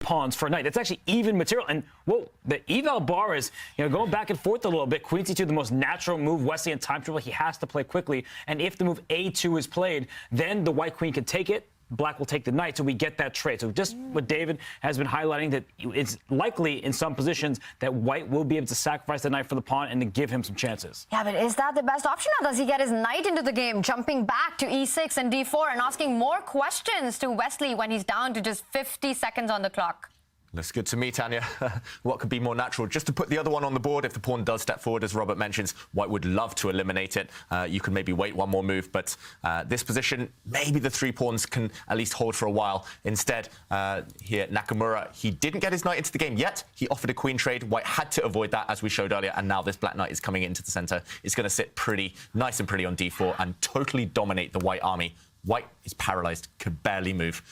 pawns for a knight. That's actually even material. And whoa, the eval bar is going back and forth a little bit. Queen c2, the most natural move. Wesley in time trouble, he has to play quickly. And if the move a2 is played, then the white queen can take it. Black will take the knight, so we get that trade. So just what David has been highlighting, that it's likely in some positions that white will be able to sacrifice the knight for the pawn and to give him some chances. Yeah, but is that the best option, or does he get his knight into the game, jumping back to e6 and d4 and asking more questions to Wesley when he's down to just 50 seconds on the clock? Looks good to me, Tanya. What could be more natural? Just to put the other one on the board, if the pawn does step forward, as Robert mentions, white would love to eliminate it. You can maybe wait one more move, but this position, maybe the 3 pawns can at least hold for a while. Instead, here, Nakamura, he didn't get his knight into the game yet. He offered a queen trade. White had to avoid that, as we showed earlier, and now this black knight is coming into the center. It's going to sit pretty nice and pretty on d4 and totally dominate the white army. White is paralyzed, could barely move.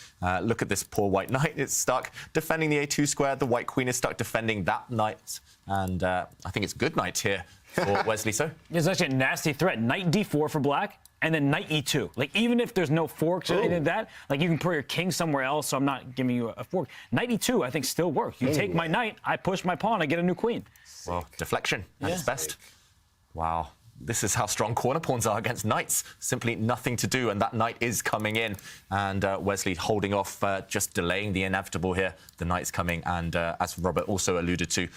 Look at this poor white knight. It's stuck defending the a2 square. The white queen is stuck defending that knight. And I think it's good knight here for Wesley. So it's actually a nasty threat. Knight d4 for black, and then knight e2. Like, even if there's no forks or anything like that, like, you can put your king somewhere else, so I'm not giving you a fork. Knight e2, I think, still works. You take my knight, I push my pawn, I get a new queen. Well, deflection at its best. Wow. This is how strong corner pawns are against knights. Simply nothing to do, and that knight is coming in. And Wesley holding off, just delaying the inevitable here. The knight's coming, and as Robert also alluded to,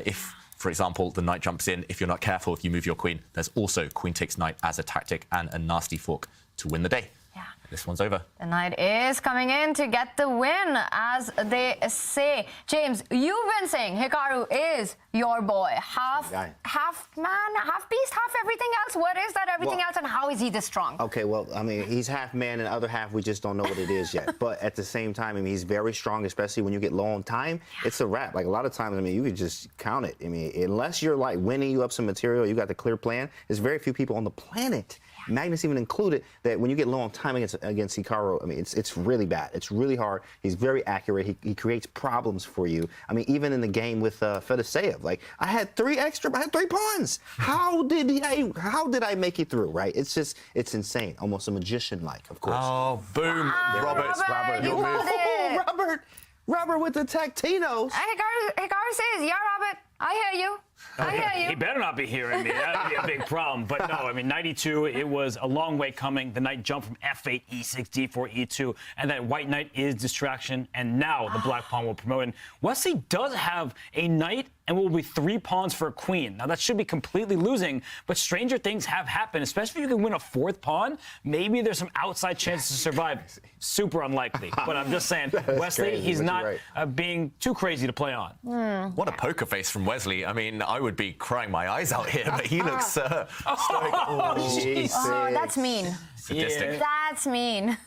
if, for example, the knight jumps in, if you're not careful, if you move your queen, there's also queen takes knight as a tactic and a nasty fork to win the day. Yeah. This one's over. The knight is coming in to get the win, as they say. James, you've been saying Hikaru is your boy. Half man, half beast, half everything else. What is that everything else, and how is he this strong? Okay, well, I mean, he's half man, and the other half, we just don't know what it is yet. But at the same time, I mean, he's very strong, especially when you get low on time. It's a wrap. Like, a lot of times, I mean, you could just count it. I mean, unless you're, like, winning you up some material, you got the clear plan, there's very few people on the planet, Magnus even included, that when you get low on time against Hikaru, I mean, it's really bad. It's really hard. He's very accurate. He creates problems for you. I mean, even in the game with Fedoseev, like, I had 3 pawns. How did I make it through, right? It's just, it's insane. Almost a magician-like, of course. Oh, boom. Robert, you got it. Robert with the tactinos. Hikaru says, yeah, Robert, I hear you. I hear you. He better not be hearing me. That would be a big problem. But no, I mean, knight e2, it was a long way coming. The knight jumped from f8, e6, d4, e2, and that white knight is distraction, and now the black pawn will promote. And Wesley does have a knight and will be 3 pawns for a queen. Now, that should be completely losing, but stranger things have happened, especially if you can win a 4th pawn. Maybe there's some outside chances to survive. Super unlikely. But I'm just saying, Wesley, crazy, he's not being too crazy to play on. What a poker face from Wesley. I mean, I would be crying my eyes out here, but he looks stoic. Oh, that's mean. Sadistic. Yeah. That's mean.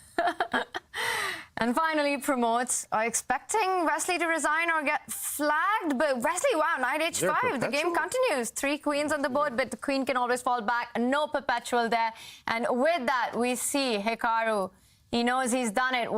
And finally, promotes are expecting Wesley to resign or get flagged, but Wesley, wow, knight h5. The game continues. 3 queens on the board, but the queen can always fall back. No perpetual there. And with that, we see Hikaru. He knows he's done it.